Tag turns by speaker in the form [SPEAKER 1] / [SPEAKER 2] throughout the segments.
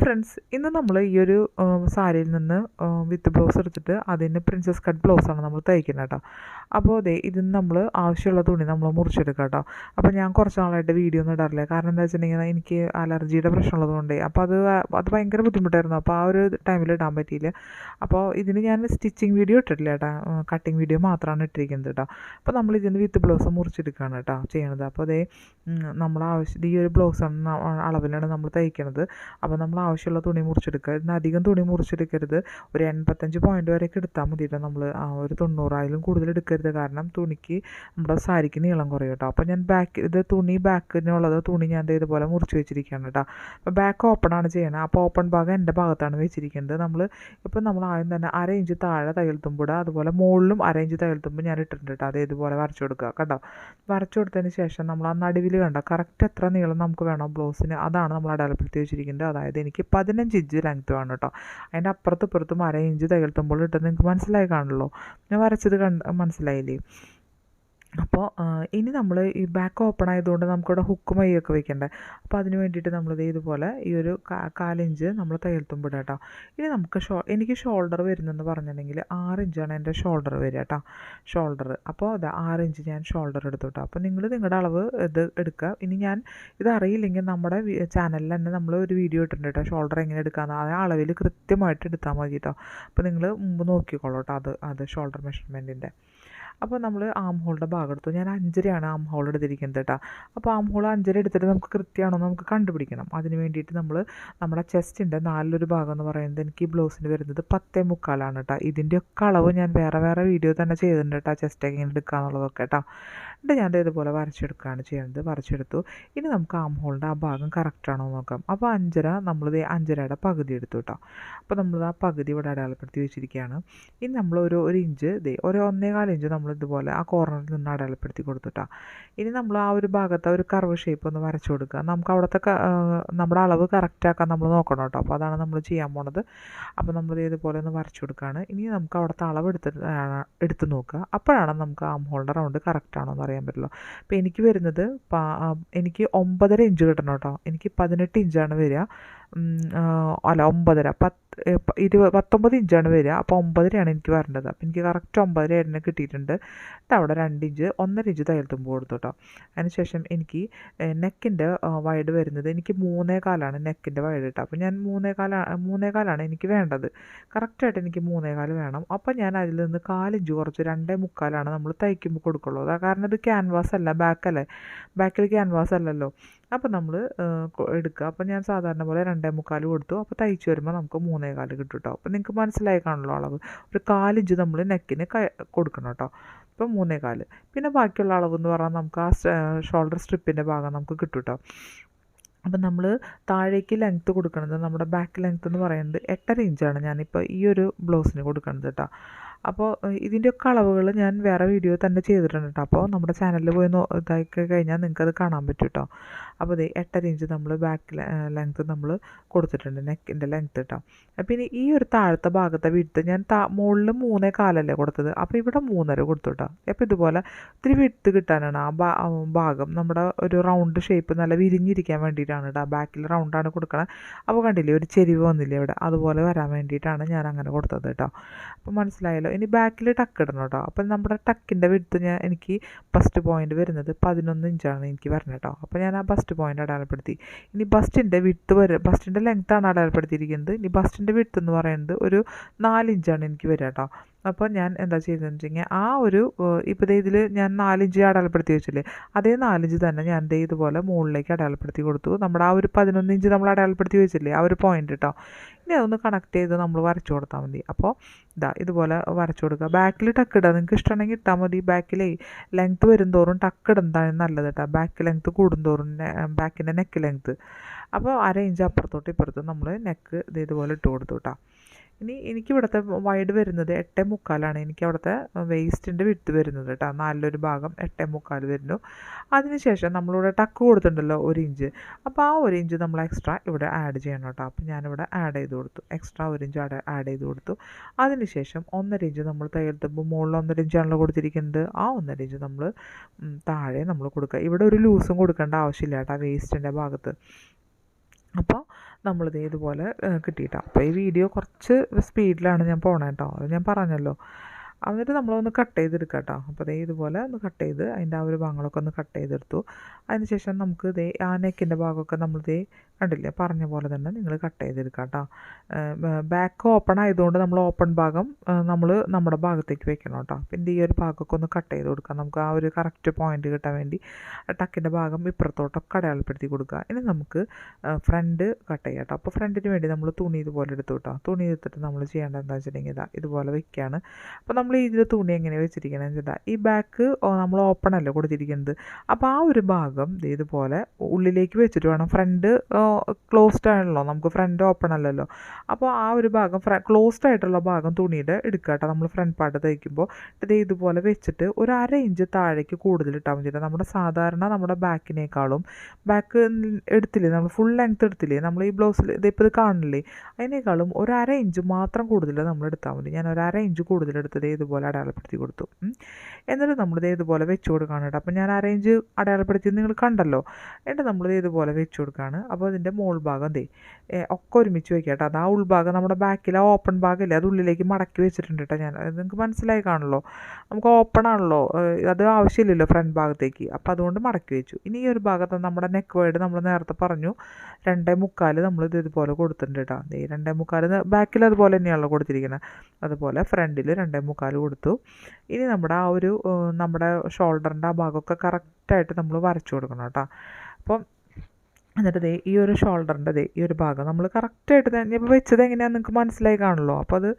[SPEAKER 1] Friends, ഇന്ന് നമ്മൾ ഈ ഒരു സാരിയിൽ നിന്ന് വിത്ത് ബ്ലൗസ് എടുത്തിട്ട് അതിന് പ്രിൻസസ് കട്ട് ബ്ലൗസാണ് നമ്മൾ തയ്ക്കുന്നത് കേട്ടോ. അപ്പോൾ അതെ ഇതിന് നമ്മൾ ആവശ്യമുള്ള തുണി നമ്മൾ മുറിച്ചെടുക്കുക കേട്ടോ. അപ്പോൾ ഞാൻ കുറച്ച് നാളായിട്ട് വീഡിയോ ഒന്നും ഇടാറില്ല, കാരണം എന്താ വെച്ചിട്ടുണ്ടെങ്കിൽ എനിക്ക് അലർജിയുടെ പ്രശ്നമുള്ളതുകൊണ്ട് അപ്പോൾ അത് ഭയങ്കര ബുദ്ധിമുട്ടായിരുന്നു. അപ്പോൾ ആ ഒരു ടൈമിൽ ഇടാൻ പറ്റിയില്ല. അപ്പോൾ ഇതിന് ഞാൻ സ്റ്റിച്ചിങ് വീഡിയോ ഇട്ടിട്ടില്ല കേട്ടോ, കട്ടിങ് വീഡിയോ മാത്രമാണ് ഇട്ടിരിക്കുന്നത് കേട്ടോ. അപ്പോൾ നമ്മൾ ഇതിന് വിത്ത് ബ്ലൗസ് മുറിച്ചെടുക്കുകയാണ് കേട്ടോ ചെയ്യണത്. അപ്പോൾ അതേ നമ്മൾ ഈ ഒരു ബ്ലൗസാണ് അളവിലാണ് നമ്മൾ തയ്ക്കുന്നത്. അപ്പോൾ നമ്മൾ ആവശ്യമുള്ള തുണി മുറിച്ചെടുക്കുക. ഇതിന് അധികം തുണി മുറിച്ചെടുക്കരുത്. ഒരു 85 പോയിൻ്റ് വരെയൊക്കെ എടുത്താൽ മതിയിട്ട് നമ്മൾ ഒരു 90 കൂടുതൽ എടുക്കരുത്, കാരണം തുണിക്ക് നമ്മുടെ സാരിക്ക് നീളം കുറയും കേട്ടോ. അപ്പോൾ ഞാൻ ബാക്കിനുള്ളത് തുണി ഞാൻ ഇതുപോലെ മുറിച്ച് വെച്ചിരിക്കുകയാണ് കേട്ടോ. അപ്പോൾ ബാക്ക് ഓപ്പൺ ആണ് ചെയ്യണത്. അപ്പോൾ ഓപ്പൺ ഭാഗം എൻ്റെ ഭാഗത്താണ് വെച്ചിരിക്കുന്നത്. നമ്മൾ ആദ്യം തന്നെ 1/2 ഇഞ്ച് താഴെ തയ്യൽ തുമ്പിടുക, അതുപോലെ മുകളിലും 1/2 ഇഞ്ച് തയ്യൽ തുമ്പ് ഞാൻ ഇട്ടിട്ടുണ്ട് കേട്ടോ. അത് ഇതുപോലെ വരച്ചു കൊടുക്കുക കേട്ടോ. വരച്ചു കൊടുത്തതിന് ശേഷം നമ്മൾ ആ നടുവിൽ കണ്ട കറക്റ്റ് എത്ര നീളം നമുക്ക് വേണം ബ്ലൗസിന്, അതാണ് നമ്മൾ അടയാളപ്പെടുത്തി വെച്ചിരിക്കുന്നത്. അതായത് എനിക്ക് 15 ഇഞ്ച് ലെങ്ത്ത് വേണം കേട്ടോ. അതിൻ്റെ അപ്പുറത്തും 1/2 ഇഞ്ച് തയ്യൽ തുമ്പോൾ ഇട്ടത് നിങ്ങൾക്ക് മനസ്സിലായി കാണുമല്ലോ, ഞാൻ വരച്ചത് മനസ്സിലായില്ലേ. അപ്പോൾ ഇനി നമ്മൾ ഈ ബാക്ക് ഓപ്പൺ ആയതുകൊണ്ട് നമുക്കിവിടെ ഹുക്ക് മൈയൊക്കെ വെക്കണ്ടേ. അപ്പോൾ അതിന് വേണ്ടിയിട്ട് നമ്മളിത് ഇതുപോലെ ഈ ഒരു 1/4 ഇഞ്ച് നമ്മൾ തയ്യൽ തുമ്പിടുക കേട്ടോ. ഇനി നമുക്ക് എനിക്ക് ഷോൾഡർ വരുന്നതെന്ന് പറഞ്ഞിട്ടുണ്ടെങ്കിൽ 6 ഇഞ്ചാണ് എൻ്റെ ഷോൾഡർ വരിക കേട്ടോ, ഷോൾഡർ. അപ്പോൾ അത് 6 ഇഞ്ച് ഞാൻ ഷോൾഡർ എടുത്തു കേട്ടോ. അപ്പോൾ നിങ്ങൾ നിങ്ങളുടെ അളവ് ഇത് എടുക്കുക. ഇനി ഞാൻ ഇതറിയില്ലെങ്കിൽ നമ്മുടെ ചാനലിൽ തന്നെ നമ്മൾ ഒരു വീഡിയോ ഇട്ടിട്ടുണ്ട് കേട്ടോ, ഷോൾഡർ എങ്ങനെ എടുക്കാമെന്ന്. ആ അളവിൽ കൃത്യമായിട്ട് എടുത്താൽ മതി കേട്ടോ. അപ്പോൾ നിങ്ങൾ മുമ്പ് നോക്കിക്കോളൂ കേട്ടോ അത് ഷോൾഡർ മെഷർമെൻറ്റിൻ്റെ. അപ്പോൾ നമ്മൾ ആം ഹോളിൻ്റെ ഭാഗം എടുത്തു. ഞാൻ 5.5 ആം ഹോൾ എടുത്തിരിക്കുന്നത് കേട്ടോ. അപ്പോൾ ആം ഹോൾ 5.5 എടുത്തിട്ട് നമുക്ക് കൃത്യമാണോ നമുക്ക് കണ്ടുപിടിക്കണം. അതിന് വേണ്ടിയിട്ട് നമ്മുടെ ചെസ്റ്റിൻ്റെ 4 ഭാഗം എന്ന് പറയുന്നത് എനിക്ക് ഈ ബ്ലൗസിന് വരുന്നത് 10.75 കേട്ടോ. ഇതിൻ്റെയൊക്കെ അളവ് ഞാൻ വേറെ വീഡിയോ തന്നെ ചെയ്തിട്ടുണ്ട് കേട്ടോ, ചെസ്റ്റൊക്കെ ഇങ്ങനെ എടുക്കുക എന്നുള്ളതൊക്കെ കേട്ടോ. എന്നിട്ട് ഞാൻ ഇതുപോലെ വരച്ചെടുക്കുകയാണ് ചെയ്യുന്നത്. വരച്ചെടുത്തു. ഇനി നമുക്ക് ആം ഹോളിൻ്റെ ആ ഭാഗം കറക്റ്റാണോ നോക്കാം. അപ്പോൾ 5.5 നമ്മളിത് 5.5യുടെ പകുതി എടുത്തു കേട്ടോ. അപ്പോൾ നമ്മൾ ആ പകുതി ഇവിടെ അടയാളപ്പെടുത്തി വെച്ചിരിക്കുകയാണ്. ഇനി നമ്മൾ ഒരു ഇഞ്ച് ഒരു 1.25 ഇഞ്ച് നമ്മൾ ഇതുപോലെ ആ കോർണറിൽ നിന്ന് അടയാളപ്പെടുത്തി കൊടുത്തിട്ടാ. ഇനി നമ്മൾ ആ ഒരു ഭാഗത്ത് ഒരു കർവ് ഷേപ്പ് ഒന്ന് വരച്ചു കൊടുക്കുക. നമുക്ക് അവിടുത്തെ നമ്മുടെ അളവ് കറക്റ്റാക്കാൻ നമ്മൾ നോക്കണം കേട്ടോ. അപ്പോൾ അതാണ് നമ്മൾ ചെയ്യാൻ പോണത്. അപ്പോൾ നമ്മൾ ഇതുപോലെ ഒന്ന് വരച്ചു കൊടുക്കുകയാണ്. ഇനി നമുക്ക് അവിടുത്തെ അളവ് എടുത്ത് നോക്കുക. അപ്പോഴാണ് നമുക്ക് ആം ഹോളിൻ്റെ റൗണ്ട് കറക്റ്റാണോ എന്ന് അറിയാൻ പറ്റുള്ളൂ. അപ്പോൾ എനിക്ക് വരുന്നത് എനിക്ക് 9.5 ഇഞ്ച് കിട്ടണം കേട്ടോ. എനിക്ക് 18 ഇഞ്ചാണ് വരിക. അല്ല 9.5 19 ഇഞ്ചാണ് വരിക. അപ്പോൾ 9.5 എനിക്ക് വരേണ്ടത്. അപ്പോൾ എനിക്ക് കറക്റ്റ് 9.5 കിട്ടിയിട്ടുണ്ട്. അവിടെ 2 ഇഞ്ച് 1.5 ഇഞ്ച് തയ്യൽ തുമ്പ് കൊടുത്തു കേട്ടോ. അതിനുശേഷം എനിക്ക് നെക്കിൻ്റെ വൈഡ് വരുന്നത് എനിക്ക് 3.25 നെക്കിൻ്റെ വൈഡ് കേട്ടോ. അപ്പോൾ ഞാൻ 3.25 എനിക്ക് വേണ്ടത്. കറക്റ്റായിട്ട് എനിക്ക് 3.25 വേണം. അപ്പോൾ ഞാൻ അതിൽ നിന്ന് 4 ഇഞ്ച് കുറച്ച് 2.25 നമ്മൾ തയ്ക്കുമ്പോൾ കൊടുക്കുള്ളൂ. കാരണം ഇത് ക്യാൻവാസ് അല്ല, ബാക്കിൽ ക്യാൻവാസ് അല്ലല്ലോ. അപ്പോൾ നമ്മൾ എടുക്കുക. അപ്പോൾ ഞാൻ സാധാരണ പോലെ 2.25 കൊടുത്തു. അപ്പോൾ തയ്ച്ച് വരുമ്പോൾ നമുക്ക് 3.25 കിട്ടും കേട്ടോ. അപ്പോൾ നിങ്ങൾക്ക് മനസ്സിലായി കാണുമല്ലോ അളവ്. ഒരു 4 ഇഞ്ച് നമ്മൾ നെക്കിന് കൊടുക്കണം കേട്ടോ. അപ്പോൾ 3.25. പിന്നെ ബാക്കിയുള്ള അളവ് എന്ന് പറഞ്ഞാൽ നമുക്ക് ആ ഷോൾഡർ സ്ട്രിപ്പിൻ്റെ ഭാഗം നമുക്ക് കിട്ടും കേട്ടോ. അപ്പം നമ്മൾ താഴേക്ക് ലെങ്ത്ത് കൊടുക്കുന്നത്, നമ്മുടെ ബാക്ക് ലെങ്ത്ത് എന്ന് പറയുന്നത് 8.5 ഇഞ്ചാണ് ഞാനിപ്പോൾ ഈ ഒരു ബ്ലൗസിന് കൊടുക്കുന്നത് കേട്ടോ. അപ്പോൾ ഇതിൻ്റെയൊക്കെ അളവുകൾ ഞാൻ വേറെ വീഡിയോ തന്നെ ചെയ്തിട്ടുണ്ട് കേട്ടോ. അപ്പോൾ നമ്മുടെ ചാനലിൽ പോയി ഇതാക്കി കഴിഞ്ഞാൽ നിങ്ങൾക്കത് കാണാൻ പറ്റും കേട്ടോ. അപ്പോൾ ഇത് 8.5 ഇഞ്ച് നമ്മൾ ബാക്ക് ലെങ്ത്ത് നമ്മൾ കൊടുത്തിട്ടുണ്ട്, നെക്കിൻ്റെ ലെങ്ത്ത് കേട്ടോ. പിന്നെ ഈ ഒരു താഴത്തെ ഭാഗത്തെ വിട്ട് ഞാൻ മുകളിൽ 3.25 കൊടുത്തത്. അപ്പോൾ ഇവിടെ 3.5 കൊടുത്തു കേട്ടോ. അപ്പോൾ ഇതുപോലെ ഇത്തിരി വിട്ട് കിട്ടാനാണ് ആ ഭാഗം നമ്മുടെ ഒരു റൗണ്ട് ഷേപ്പ് നല്ല വിരിഞ്ഞിരിക്കാൻ വേണ്ടിയിട്ടാണ് കേട്ടോ. ബാക്കിൽ റൗണ്ടാണ് കൊടുക്കണത്. അപ്പോൾ കണ്ടില്ലേ ഒരു ചെരിവ് വന്നില്ലേ ഇവിടെ, അതുപോലെ വരാൻ വേണ്ടിയിട്ടാണ് ഞാൻ അങ്ങനെ കൊടുത്തത് കേട്ടോ. അപ്പോൾ മനസ്സിലായല്ലോ. ഇനി ബാക്കിൽ ടക്ക് ഇടണം കേട്ടോ. അപ്പം നമ്മുടെ ടക്കിൻ്റെ വിടുത്ത് എനിക്ക് ഫസ്റ്റ് പോയിൻ്റ് വരുന്നത് 11 ഇഞ്ചാണ് എനിക്ക് വരുന്നത് കേട്ടോ. അപ്പോൾ ഞാൻ ആ ഫസ്റ്റ് പോയിൻ്റ് അടയാളപ്പെടുത്തി. ഇനി ബസ്റ്റിൻ്റെ ലെങ്ത്താണ് അടയാളപ്പെടുത്തിയിരിക്കുന്നത്. ഇനി ബസ്റ്റിൻ്റെ വിടുത്ത് എന്ന് പറയുന്നത് ഒരു 4 ഇഞ്ചാണ് എനിക്ക് വരിക കേട്ടോ. അപ്പോൾ ഞാൻ എന്താ ചെയ്തതെന്ന് വെച്ച് കഴിഞ്ഞാൽ ആ ഒരു ഇപ്പോൾ ഇതിൽ ഞാൻ 4 ഇഞ്ച് അടയാളപ്പെടുത്തി വെച്ചില്ലേ, അതേ 4 ഇഞ്ച് തന്നെ ഞാൻ ഇതുപോലെ മുകളിലേക്ക് അടയാളപ്പെടുത്തി കൊടുത്തു. നമ്മുടെ ആ ഒരു 11 ഇഞ്ച് നമ്മൾ അടയാളപ്പെടുത്തി വെച്ചില്ലേ, ആ ഒരു പോയിൻ്റ് കേട്ടോ. ഇനി അതൊന്ന് കണക്ട് ചെയ്ത് നമ്മൾ വരച്ചു കൊടുത്താൽ മതി. അപ്പോൾ ഇതുപോലെ വരച്ചു കൊടുക്കുക. ബാക്കിൽ ടക്ക് ഇടുക, നിങ്ങൾക്ക് ഇഷ്ടമാണെങ്കിൽ ഇട്ടാൽ മതി. ബാക്കിലേ ലെങ്ത്ത് വരുംതോറും ടക്ക് ഇടുന്നതാണ് നല്ലത് കേട്ടോ. ബാക്ക് ലെങ്ത്ത് കൂടുന്തോറും ബാക്കിൻ്റെ നെക്ക് ലെങ്ത്ത്. അപ്പോൾ 1/2 ഇഞ്ച് അപ്പുറത്തോട്ട് ഇപ്പുറത്തും നമ്മൾ നെക്ക് ഇതുപോലെ ഇട്ട് കൊടുത്തു കേട്ടോ. ഇനി എനിക്കിവിടുത്തെ വൈഡ് വരുന്നത് 8.25 എനിക്ക് അവിടുത്തെ വേസ്റ്റിൻ്റെ വിട്ട് വരുന്നത് കേട്ടോ. 4 ഭാഗം 8.25 വരുന്നു. അതിനുശേഷം നമ്മളിവിടെ ടക്ക് കൊടുത്തിട്ടുണ്ടല്ലോ 1 ഇഞ്ച്. അപ്പോൾ ആ 1 ഇഞ്ച് നമ്മൾ എക്സ്ട്രാ ഇവിടെ ആഡ് ചെയ്യണം കേട്ടോ. അപ്പോൾ ഞാനിവിടെ ആഡ് ചെയ്ത് കൊടുത്തു, എക്സ്ട്രാ 1 ഇഞ്ച് ആഡ് ചെയ്ത് കൊടുത്തു. അതിനുശേഷം 1.5 ഇഞ്ച് നമ്മൾ തയ്യൽ തുമ്പ് മുകളിൽ 1.5 ഇഞ്ചാണല്ലോ കൊടുത്തിരിക്കുന്നത്. ആ 1.5 ഇഞ്ച് നമ്മൾ താഴെ നമ്മൾ കൊടുക്കുക. ഇവിടെ ഒരു ലൂസും കൊടുക്കേണ്ട ആവശ്യമില്ല കേട്ടോ വേസ്റ്റിൻ്റെ ഭാഗത്ത്. അപ്പോൾ നമ്മളിത് ഇതുപോലെ കിട്ടിയിട്ടാണ്. അപ്പോൾ ഈ വീഡിയോ കുറച്ച് സ്പീഡിലാണ് ഞാൻ പോണേ കേട്ടോ, അത് ഞാൻ പറഞ്ഞല്ലോ. എന്നിട്ട് നമ്മളൊന്ന് കട്ട് ചെയ്തെടുക്കാം കേട്ടോ. അപ്പോൾ ദേ ഇതുപോലെ ഒന്ന് കട്ട് ചെയ്ത് അതിൻ്റെ ആ ഒരു ഭാഗങ്ങളൊക്കെ ഒന്ന് കട്ട് ചെയ്തെടുത്തു. അതിന് ശേഷം നമുക്ക് ദേ ആ നെക്കിൻ്റെ ഭാഗമൊക്കെ നമ്മൾ ദേ കണ്ടില്ലേ പറഞ്ഞ പോലെ തന്നെ നിങ്ങൾ കട്ട് ചെയ്തെടുക്കാം കേട്ടോ. ബാക്ക് ഓപ്പൺ ആയതുകൊണ്ട് നമ്മൾ ഓപ്പൺ ഭാഗം നമ്മൾ നമ്മുടെ ഭാഗത്തേക്ക് വെക്കണം കേട്ടോ. പിന്നെ ഈ ഒരു ഭാഗമൊക്കെ ഒന്ന് കട്ട് ചെയ്ത് കൊടുക്കാം, നമുക്ക് ആ ഒരു കറക്റ്റ് പോയിന്റ് കിട്ടാൻ വേണ്ടി. ടക്കിൻ്റെ ഭാഗം ഇപ്പുറത്തോട്ടൊക്കെ അടയാളപ്പെടുത്തി കൊടുക്കുക. ഇനി നമുക്ക് ഫ്രണ്ട് കട്ട് ചെയ്യാം കേട്ടോ. അപ്പോൾ ഫ്രണ്ടിന് വേണ്ടി നമ്മൾ തുണി ഇതുപോലെ എടുത്തു കേട്ടോ. തുണി എടുത്തിട്ട് നമ്മൾ ചെയ്യേണ്ടത് എന്താ വെച്ചിട്ടുണ്ടെങ്കിൽ ഇതുപോലെ വെക്കുകയാണ്. അപ്പോൾ നമ്മൾ ഇതിൽ തുണി എങ്ങനെ വെച്ചിരിക്കണമെന്ന് വെച്ചാൽ ഈ ബാക്ക് നമ്മൾ ഓപ്പൺ അല്ലേ കൊടുത്തിരിക്കുന്നത്. അപ്പോൾ ആ ഒരു ഭാഗം ഇതുപോലെ ഉള്ളിലേക്ക് വെച്ചിട്ട് വേണം. ഫ്രണ്ട് ക്ലോസ്ഡ് ആണല്ലോ, നമുക്ക് ഫ്രണ്ട് ഓപ്പൺ അല്ലല്ലോ. അപ്പോൾ ആ ഒരു ഭാഗം ക്ലോസ്ഡ് ആയിട്ടുള്ള ഭാഗം തുണിയുടെ എടുക്കുക കേട്ടോ. നമ്മൾ ഫ്രണ്ട് പാർട്ട് തയ്ക്കുമ്പോൾ ഇതുപോലെ വെച്ചിട്ട് ഒരു 1/2 ഇഞ്ച് താഴേക്ക് കൂടുതൽ ഇട്ടാൽ മതി. നമ്മുടെ സാധാരണ നമ്മുടെ ബാക്കിനേക്കാളും ബാക്ക് എടുത്തില്ലേ, നമ്മൾ ഫുൾ ലെങ്ത്ത് എടുത്തില്ലേ നമ്മൾ ഈ ബ്ലൗസിൽ ഇതിപ്പോൾ ഇത് കാണില്ലേ, അതിനേക്കാളും ഒരു 1/2 ഇഞ്ച് മാത്രം കൂടുതൽ നമ്മൾ എടുത്താൽ മതി. ഞാൻ ഒരു 1/2 ഇഞ്ച് കൂടുതൽ എടുത്തത് ഇതുപോലെ അടയാളപ്പെടുത്തി കൊടുത്തു. എന്നിട്ട് നമ്മളിത് ഇതുപോലെ വെച്ച് കൊടുക്കുകയാണ് കേട്ടോ. അപ്പോൾ ഞാൻ 1/2 ഇഞ്ച് അടയാളപ്പെടുത്തി നിങ്ങൾ കണ്ടല്ലോ. എന്നിട്ട് നമ്മളിത് ഇതുപോലെ വെച്ച് കൊടുക്കുകയാണ്. അപ്പോൾ അതിൻ്റെ മോൾ ഭാഗം ഒക്കെ ഒരുമിച്ച് വെക്കുക കേട്ടോ. അത് ആ ഉൾഭാഗം നമ്മുടെ ബാക്കിലെ ഓപ്പൺ ഭാഗമില്ലേ, അത് ഉള്ളിലേക്ക് മടക്കി വെച്ചിട്ടുണ്ട് കേട്ടോ ഞാൻ. അത് നിങ്ങൾക്ക് മനസ്സിലായി കാണുമല്ലോ, നമുക്ക് ഓപ്പൺ ആണല്ലോ, അത് ആവശ്യമില്ലല്ലോ ഫ്രണ്ട് ഭാഗത്തേക്ക്. അപ്പോൾ അതുകൊണ്ട് മടക്കി വെച്ചു. ഇനി ഈ ഒരു ഭാഗത്ത് നമ്മുടെ നെക്ക് വൈഡ് നമ്മൾ നേരത്തെ പറഞ്ഞു 2.25 നമ്മളിത് ഇതുപോലെ കൊടുത്തിട്ടുണ്ട് കേട്ടോ. 2.25 ബാക്കിൽ അതുപോലെ തന്നെയാണല്ലോ കൊടുത്തിരിക്കുന്നത്, അതുപോലെ ഫ്രണ്ടിൽ 2.25 കൊടുത്തു. ഇനി നമ്മുടെ ആ ഒരു നമ്മുടെ ഷോൾഡറിൻ്റെ ആ ഭാഗമൊക്കെ കറക്റ്റായിട്ട് നമ്മൾ വരച്ചു കൊടുക്കണം കേട്ടോ. അപ്പം എന്നിട്ട് ഈ ഒരു ഷോൾഡറിൻ്റെ ഈ ഒരു ഭാഗം നമ്മൾ കറക്റ്റായിട്ട് തന്നെ ഇപ്പോൾ വെച്ചത് എങ്ങനെയാണെന്ന് നിങ്ങൾക്ക് മനസ്സിലായി കാണുമല്ലോ. അപ്പോൾ അത്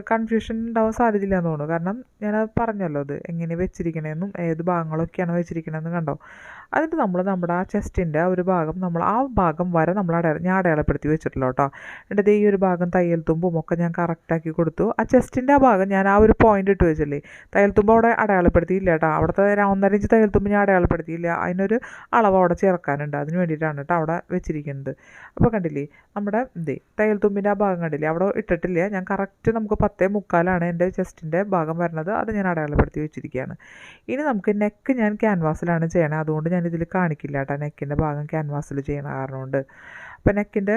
[SPEAKER 1] കൺഫ്യൂഷൻ ഉണ്ടാവാൻ സാധ്യതയില്ല എന്ന് തോന്നുന്നു. കാരണം ഞാനത് പറഞ്ഞല്ലോ, അത് എങ്ങനെ വെച്ചിരിക്കണമെന്നും ഏത് ഭാഗങ്ങളൊക്കെയാണ് വെച്ചിരിക്കണമെന്ന് കണ്ടോ. എന്നിട്ട് നമ്മൾ നമ്മുടെ ആ ചെസ്റ്റിൻ്റെ ആ ഒരു ഭാഗം നമ്മൾ ആ ഭാഗം വരെ നമ്മൾ ഞാൻ അടയാളപ്പെടുത്തി വെച്ചിട്ടുള്ളൂ കേട്ടോ. എന്നിട്ട് ഈ ഒരു ഭാഗം തയ്യൽ തുമ്പും ഒക്കെ ഞാൻ കറക്റ്റാക്കി കൊടുത്തു. ആ ചെസ്റ്റിൻ്റെ ആ ഭാഗം ഞാൻ ആ ഒരു പോയിന്റ് ഇട്ട് വെച്ചില്ലേ, തയ്യൽ തുമ്പ് അവിടെ അടയാളപ്പെടുത്തിയില്ല കേട്ടോ. അവിടുത്തെ 1.5 ഇഞ്ച് തയ്യൽ തുമ്പ് ഞാൻ അടയാളപ്പെടുത്തിയില്ല, അതിനൊരു അളവ് അവിടെ ചേർക്കാനുണ്ട്, അതിന് വേണ്ടിയിട്ടാണ് കേട്ടോ അവിടെ വെച്ചിരിക്കുന്നത്. അപ്പോൾ കണ്ടില്ലേ നമ്മുടെ തയ്യൽ തുമ്പിൻ്റെ ആ ഭാഗം കണ്ടില്ലേ, അവിടെ ഇട്ടിട്ടില്ല. ഞാൻ കറക്റ്റ് നമുക്ക് 10.25 എൻ്റെ ചെസ്റ്റിൻ്റെ ഭാഗം വരുന്നത്, അത് ഞാൻ അടയാളപ്പെടുത്തി വെച്ചിരിക്കുകയാണ്. ഇനി നമുക്ക് നെക്ക് ഞാൻ ക്യാൻവാസിലാണ് ചെയ്യണത്, അതുകൊണ്ട് ഞാൻ ഇതിൽ കാണിക്കില്ല കേട്ടോ. നെക്കിൻ്റെ ഭാഗം ക്യാൻവാസിൽ ചെയ്യണ കാരണം കൊണ്ട്. അപ്പോൾ നെക്കിൻ്റെ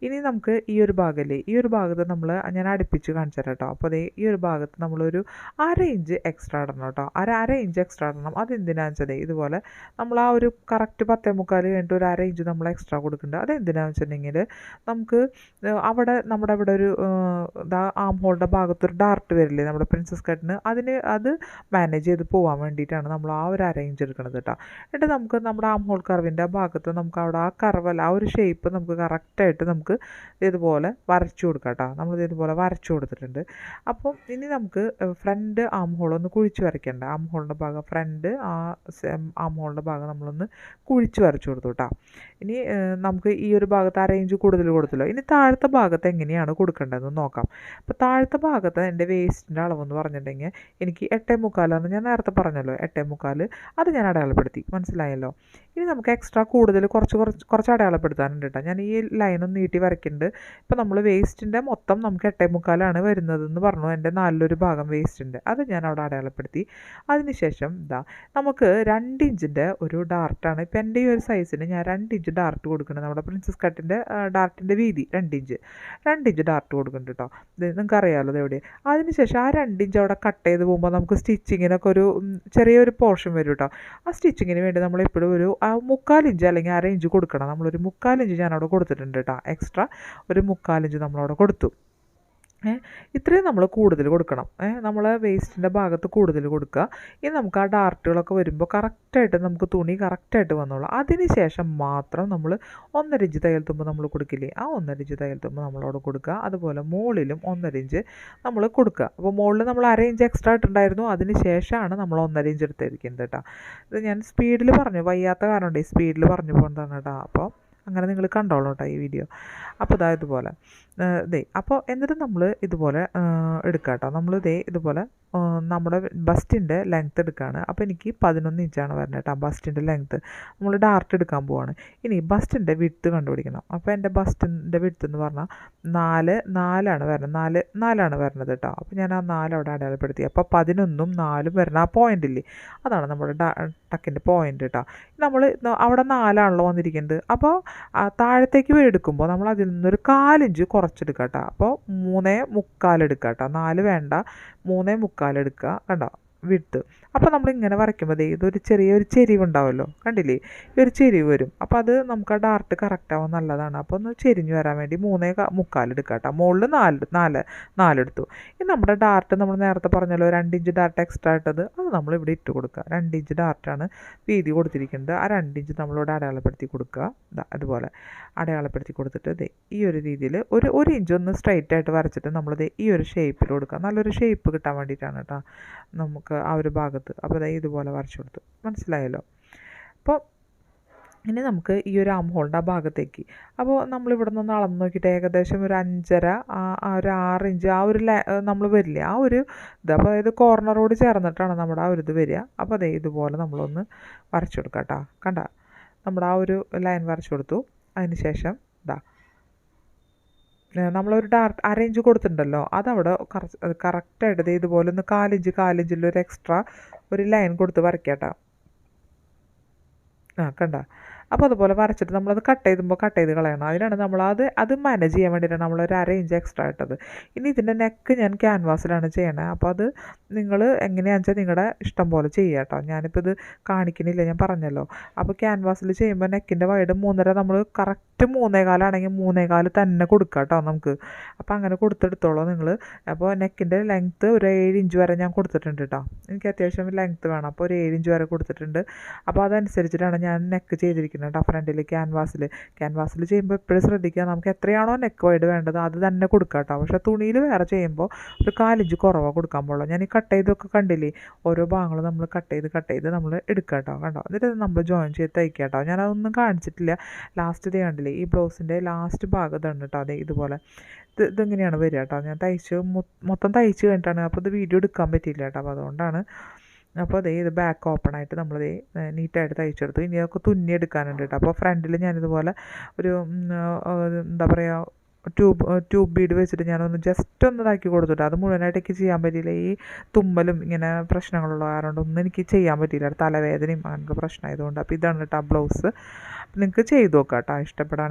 [SPEAKER 1] ഇനി നമുക്ക് ഈ ഒരു ഭാഗമല്ലേ, ഈ ഒരു ഭാഗത്ത് നമ്മൾ ഞാൻ അടുപ്പിച്ച് കാണിച്ചു തരാം കേട്ടോ. അപ്പോൾ ഈ ഒരു ഭാഗത്ത് നമ്മളൊരു 1/2 ഇഞ്ച് എക്സ്ട്രാ ഇടണം കേട്ടോ. 1/2 ഇഞ്ച് എക്സ്ട്രാ ഇടണം. അതെന്തിനാണെന്ന് വെച്ചാൽ ഇതുപോലെ നമ്മൾ ആ ഒരു കറക്റ്റ് 10.25 കഴിഞ്ഞിട്ട് ഒരു 1/2 ഇഞ്ച് നമ്മൾ എക്സ്ട്രാ കൊടുക്കുന്നുണ്ട്. അതെന്തിനാണെന്ന് വെച്ചിട്ടുണ്ടെങ്കിൽ നമുക്ക് അവിടെ നമ്മുടെ ഇവിടെ ഒരു ആം ഹോളിൻ്റെ ഭാഗത്തൊരു ഡാർട്ട് വരില്ലേ നമ്മുടെ പ്രിൻസസ് കട്ടിന്, അത് മാനേജ് ചെയ്ത് പോകാൻ വേണ്ടിയിട്ടാണ് നമ്മൾ ആ ഒരു 1/2 ഇഞ്ച് എടുക്കുന്നത് കേട്ടോ. എന്നിട്ട് നമുക്ക് നമ്മുടെ ആം ഹോൾ കർവിൻ്റെ ഭാഗത്ത് നമുക്ക് അവിടെ ആ കർവല്ല ആ ഒരു ഷേപ്പ് നമുക്ക് കറക്റ്റായിട്ട് നമുക്ക് ഇതുപോലെ വരച്ചു കൊടുക്കാം കേട്ടോ. നമ്മളിത് ഇതുപോലെ വരച്ചു കൊടുത്തിട്ടുണ്ട്. അപ്പം ഇനി നമുക്ക് ഫ്രണ്ട് ആം ഹോളൊന്ന് കുഴിച്ച് വരയ്ക്കേണ്ട. ആം ഹോളിൻ്റെ ഭാഗം ഫ്രണ്ട് ആം ഹോളിൻ്റെ ഭാഗം നമ്മളൊന്ന് കുഴിച്ച് വരച്ചു കൊടുത്തു കേട്ടോ. ഇനി നമുക്ക് ഈ ഒരു ഭാഗത്ത് 1/2 ഇഞ്ച് കൂടുതൽ കൊടുത്തല്ലോ. ഇനി താഴത്തെ ഭാഗത്ത് എങ്ങനെയാണ് കൊടുക്കേണ്ടതെന്ന് നോക്കാം. അപ്പോൾ താഴത്തെ ഭാഗത്ത് എൻ്റെ വേസ്റ്റിൻ്റെ അളവെന്ന് പറഞ്ഞിട്ടുണ്ടെങ്കിൽ എനിക്ക് 8.25 ഞാൻ നേരത്തെ പറഞ്ഞല്ലോ, 8.25 അത് ഞാൻ അടയാളപ്പെടുത്തി, മനസ്സിലായല്ലോ. ഇനി നമുക്ക് എക്സ്ട്രാ കൂടുതൽ കുറച്ച് അടയാളപ്പെടുത്താനുണ്ട് കേട്ടോ. ഞാൻ ഈ ലൈനൊന്ന് നീട്ടി വരയ്ക്കുന്നുണ്ട്. ഇപ്പോൾ നമ്മൾ വേസ്റ്റിൻ്റെ മൊത്തം നമുക്ക് 8.25 വരുന്നതെന്ന് പറഞ്ഞു, എൻ്റെ 1/4 ഭാഗം വേസ്റ്റിൻ്റെ, അത് ഞാൻ അവിടെ അടയാളപ്പെടുത്തി. അതിനുശേഷം നമുക്ക് 2 ഇഞ്ചിൻ്റെ ഒരു ഡാർട്ടാണ്. ഇപ്പോൾ എൻ്റെ ഈ ഒരു സൈസിന് ഞാൻ 2 ഇഞ്ച് ഡാർട്ട് കൊടുക്കുന്നത്. നമ്മുടെ പ്രിൻസസ് കട്ടിൻ്റെ ഡാർട്ടിൻ്റെ വീതി 2 ഇഞ്ച് ഡാർട്ട് കൊടുക്കുന്നുണ്ട് കേട്ടോ. നിങ്ങൾക്ക് അറിയാമല്ലോ ഇതെവിടെ. അതിനുശേഷം ആ 2 ഇഞ്ച് അവിടെ കട്ട് ചെയ്ത് പോകുമ്പോൾ നമുക്ക് സ്റ്റിച്ചിങ്ങിനൊക്കെ ഒരു ചെറിയൊരു പോർഷൻ വരും കേട്ടോ. ആ സ്റ്റിച്ചിങ്ങിന് വേണ്ടി നമ്മളെപ്പോഴും ഒരു 3/4 ഇഞ്ച് അല്ലെങ്കിൽ 1/2 ഇഞ്ച് കൊടുക്കണം. നമ്മളൊരു 3/4 ഇഞ്ച് ഞാനവിടെ കൊടുത്തിട്ടുണ്ട് കേട്ടോ. എക്സ്ട്രാ ഒരു 3/4 ഇഞ്ച് നമ്മളവിടെ കൊടുത്തു. ഇത്രയും നമ്മൾ കൂടുതൽ കൊടുക്കണം. നമ്മൾ വേസ്റ്റിൻ്റെ ഭാഗത്ത് കൂടുതൽ കൊടുക്കുക. ഇനി നമുക്ക് ആ ഡാർട്ടുകളൊക്കെ വരുമ്പോൾ കറക്റ്റായിട്ട് നമുക്ക് തുണി കറക്റ്റായിട്ട് വന്നോളൂ. അതിന് ശേഷം മാത്രം നമ്മൾ 1.5 ഇഞ്ച് തയ്യൽ തുമ്പ് നമ്മൾ കൊടുക്കില്ലേ, ആ 1.5 ഇഞ്ച് തയ്യൽ തുമ്പ് നമ്മളവിടെ കൊടുക്കുക. അതുപോലെ മുകളിലും 1.5 ഇഞ്ച് നമ്മൾ കൊടുക്കുക. അപ്പോൾ മുകളിൽ നമ്മൾ 1/2 ഇഞ്ച് എക്സ്ട്രാ ഇട്ടുണ്ടായിരുന്നു, അതിന് ശേഷമാണ് നമ്മൾ 1.5 ഇഞ്ച് എടുത്തിരിക്കുന്നത് കേട്ടോ. ഇത് ഞാൻ സ്പീഡിൽ പറഞ്ഞു, വയ്യാത്ത കാരണം സ്പീഡിൽ പറഞ്ഞു പോകുന്നതാണ് കേട്ടോ. അപ്പോൾ അങ്ങനെ നിങ്ങൾ കണ്ടോളൂ കേട്ടോ ഈ വീഡിയോ. അപ്പോൾ ഇതുപോലെ അപ്പോൾ എന്നിട്ട് നമ്മൾ ഇതുപോലെ എടുക്കുക കേട്ടോ. നമ്മൾ ഇതുപോലെ നമ്മുടെ ബസ്റ്റിൻ്റെ ലെങ്ത്ത് എടുക്കുകയാണ്. അപ്പോൾ എനിക്ക് 11 ഇഞ്ചാണ് വരുന്നത് കേട്ടോ ബസ്റ്റിൻ്റെ ലെങ്ത്ത്. നമ്മൾ ഡാർട്ട് എടുക്കാൻ പോവാണ്. ഇനി ബസ്റ്റിൻ്റെ വിഡ്ത്ത് കണ്ടുപിടിക്കണം. അപ്പോൾ എൻ്റെ ബസ്റ്റിൻ്റെ വിഡ്ത്ത് എന്ന് പറഞ്ഞാൽ 4 വരുന്നത്, 4 വരുന്നത് കേട്ടോ. അപ്പോൾ ഞാൻ ആ 4 അവിടെ അടയാളപ്പെടുത്തി. അപ്പോൾ 11ഉം 4ഉം വരുന്ന ആ പോയിൻ്റ് ഇല്ലേ, അതാണ് നമ്മുടെ ടക്കിൻ്റെ പോയിൻ്റ് കേട്ടോ. നമ്മൾ അവിടെ 4ആണല്ലോ വന്നിരിക്കുന്നത്. അപ്പോൾ താഴത്തേക്ക് എടുക്കുമ്പോൾ നമ്മൾ അതിൽ നിന്നൊരു 4 ഇഞ്ച് കുറച്ചെടുക്കുക കേട്ടോ. അപ്പോൾ 3.25 എടുക്കുക കേട്ടോ. 4 വേണ്ട, 3.25 എടുക്കുക കണ്ടോ വിട്ട്. അപ്പോൾ നമ്മളിങ്ങനെ വരയ്ക്കുമ്പോൾ ഇതൊരു ചെറിയൊരു ചെരിവുണ്ടാവുമല്ലോ, കണ്ടില്ലേ, ഈ ഒരു ചെരിവ് വരും. അപ്പോൾ അത് നമുക്ക് ആ ഡാർട്ട് കറക്റ്റ് ആവാൻ നല്ലതാണ്. അപ്പോൾ ഒന്ന് ചെരിഞ്ഞ് വരാൻ വേണ്ടി 3.25 എടുക്കുക കേട്ടോ. മുകളിൽ 4 എടുത്തു. ഇനി നമ്മുടെ ഡാർട്ട് നമ്മൾ നേരത്തെ പറഞ്ഞല്ലോ 2 ഇഞ്ച് ഡാർട്ട് എക്സ്ട്രാ ഇട്ടത്, അത് നമ്മളിവിടെ ഇട്ട് കൊടുക്കുക. 2 ഇഞ്ച് ഡാർട്ടാണ് വീതി കൊടുത്തിരിക്കുന്നത്. ആ 2 ഇഞ്ച് നമ്മളിവിടെ അടയാളപ്പെടുത്തി കൊടുക്കുക. അതുപോലെ അടയാളപ്പെടുത്തി കൊടുത്തിട്ട് ഈ ഒരു രീതിയിൽ ഒരു ഇഞ്ച് ഒന്ന് സ്ട്രൈറ്റ് ആയിട്ട് വരച്ചിട്ട് നമ്മളിത് ഈ ഒരു ഷേപ്പിൽ കൊടുക്കുക. നല്ലൊരു ഷേപ്പ് കിട്ടാൻ വേണ്ടിയിട്ടാണ് കേട്ടോ നമുക്ക് ആ ഒരു ഭാഗത്ത്. അപ്പോൾ ഇതുപോലെ വരച്ചു കൊടുത്തു, മനസ്സിലായല്ലോ. അപ്പോൾ ഇനി നമുക്ക് ഈ ഒരു ആം ഹോളിൻ്റെ ആ ഭാഗത്തേക്ക്, അപ്പോൾ നമ്മളിവിടെ നിന്ന് അളന്ന് നോക്കിയിട്ട് ഏകദേശം ഒരു 5.5 ഒരു 6 ഇഞ്ച് ആ ഒരു നമ്മൾ വരില്ല ആ ഒരു ഇത്. അപ്പോൾ അതായത് കോർണറോട് ചേർന്നിട്ടാണ് നമ്മുടെ ആ ഒരു ഇത് വരിക. അപ്പോൾ ഇതുപോലെ നമ്മളൊന്ന് വരച്ചു കൊടുക്കാം കേട്ടോ. കണ്ട നമ്മുടെ ആ ഒരു ലൈൻ വരച്ചു കൊടുത്തു. അതിന് ശേഷം നമ്മളൊരു ഡാർട്ട് അറേഞ്ച് കൊടുത്തിട്ടുണ്ടല്ലോ, അതവിടെ കറക്റ്റായിട്ട് ഇതുപോലെ ഒന്ന് 4 ഇഞ്ചിലൊരു എക്സ്ട്രാ ഒരു ലൈൻ കൊടുത്ത് വരയ്ക്കാം കേട്ടോ. കണ്ട. അപ്പോൾ അതുപോലെ വരച്ചിട്ട് നമ്മളത് കട്ട് ചെയ്ത് കളയണം. അതിനാണ് അത് മാനേജ് ചെയ്യാൻ വേണ്ടിയിട്ടാണ് നമ്മളൊരു 1/2 ഇഞ്ച് എക്സ്ട്രാ ഇട്ടത്. ഇനി ഇതിൻ്റെ നെക്ക് ഞാൻ ക്യാൻവാസിലാണ് ചെയ്യണത്. അപ്പോൾ അത് നിങ്ങൾ എങ്ങനെയാണെന്ന് വെച്ചാൽ നിങ്ങളുടെ ഇഷ്ടം പോലെ ചെയ്യുക കേട്ടോ. ഞാനിപ്പോൾ ഇത് കാണിക്കണില്ല, ഞാൻ പറഞ്ഞല്ലോ. അപ്പോൾ ക്യാൻവാസിൽ ചെയ്യുമ്പോൾ നെക്കിൻ്റെ വൈഡ് 3.5, നമ്മൾ കറക്റ്റ് 3.25 ആണെങ്കിൽ 3.25 തന്നെ കൊടുക്കുക കേട്ടോ നമുക്ക്. അപ്പോൾ അങ്ങനെ കൊടുത്തെടുത്തോളൂ നിങ്ങൾ. അപ്പോൾ നെക്കിൻ്റെ ലെങ്ത്ത് ഒരു 7 ഇഞ്ച് വരെ ഞാൻ കൊടുത്തിട്ടുണ്ട് കേട്ടോ. എനിക്ക് അത്യാവശ്യം ലെങ്ത്ത് വേണം, അപ്പോൾ ഒരു 7 ഇഞ്ച് വരെ കൊടുത്തിട്ടുണ്ട്. അപ്പോൾ അതനുസരിച്ചിട്ടാണ് ഞാൻ നെക്ക് ചെയ്തിരിക്കുന്നത് കേട്ടോ. ഫ്രണ്ടിൽ ക്യാൻവാസിൽ ചെയ്യുമ്പോൾ എപ്പോഴും ശ്രദ്ധിക്കുക, നമുക്ക് എത്രയാണോ നെക്ക് വൈഡ് വേണ്ടത് അത് തന്നെ കൊടുക്കുക കേട്ടോ. പക്ഷേ തുണിയിൽ വേറെ ചെയ്യുമ്പോൾ ഒരു 4 ഇഞ്ച് കുറവാണ് കൊടുക്കാൻ പാടുള്ളൂ. ഞാൻ ഈ കട്ട് ചെയ്തൊക്കെ കണ്ടില്ലേ, ഓരോ ഭാഗങ്ങൾ നമ്മൾ കട്ട് ചെയ്ത് നമ്മൾ എടുക്കുക കേട്ടോ. കണ്ടോ, എന്നിട്ട് നമ്മൾ ജോയിൻ ചെയ്ത് തയ്ക്കുക കേട്ടോ. ഞാനതൊന്നും കാണിച്ചിട്ടില്ല. ലാസ്റ്റ് കണ്ടില്ലേ, ഈ ബ്ലൗസിൻ്റെ ലാസ്റ്റ് ഭാഗം ഇതാണ് കേട്ടോ. ഇതുപോലെ ഇതെങ്ങനെയാണ് വരിക കേട്ടോ. ഞാൻ മൊത്തം തയ്ച്ച് കഴിഞ്ഞിട്ടാണ്, അപ്പോൾ ഇത് വീഡിയോ എടുക്കാൻ പറ്റിയില്ല കേട്ടോ. അപ്പോൾ അതുകൊണ്ടാണ്. അപ്പോൾ ഇത് ബാക്ക് ഓപ്പണായിട്ട് നമ്മളിത് നീറ്റായിട്ട് തയ്ച്ചെടുത്തു. ഇനി അതൊക്കെ തുന്നിയെടുക്കാനുണ്ട് കേട്ടോ. അപ്പോൾ ഫ്രണ്ടിൽ ഞാനിതുപോലെ ഒരു എന്താ പറയുക ട്യൂബ് ബീഡ് വെച്ചിട്ട് ഞാനൊന്ന് ജസ്റ്റ് ഒന്ന് ഇതാക്കി കൊടുത്തിട്ട്, അത് മുഴുവനായിട്ട് എനിക്ക് ചെയ്യാൻ പറ്റിയില്ല. ഈ തുമ്മലും ഇങ്ങനെ പ്രശ്നങ്ങളുള്ള കാരണം ഒന്നും എനിക്ക് ചെയ്യാൻ പറ്റിയില്ല. തലവേദനയും അങ്ങനത്തെ പ്രശ്നമായതുകൊണ്ട്. അപ്പോൾ ഇതാണ് കേട്ടോ ബ്ലൗസ്. നിങ്ങൾക്ക് ചെയ്ത് നോക്കാം കേട്ടോ, ഇഷ്ടപ്പെടാൻ.